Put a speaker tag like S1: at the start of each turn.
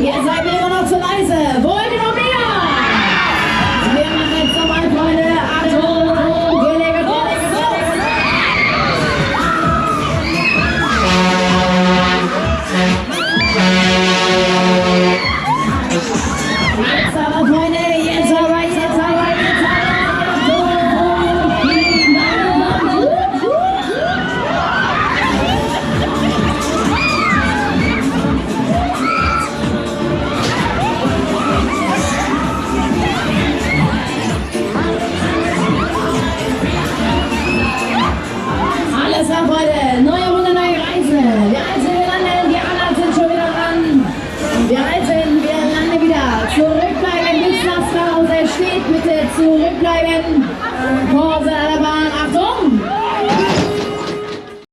S1: Ihr seid mir immer noch zu leise. Wollt ihr noch mehr? Wir machen jetzt nochmal, Freunde. Anton, wir legen los. Jetzt aber, Freunde, jetzt aber. Alles klar, Freunde. Neue Runde, neue Reise. Wir reisen, wir landen, die anderen sind schon wieder dran. Wir reisen, wir landen wieder. Zurückbleiben, bis das Haus steht. Bitte zurückbleiben. Pause dabei.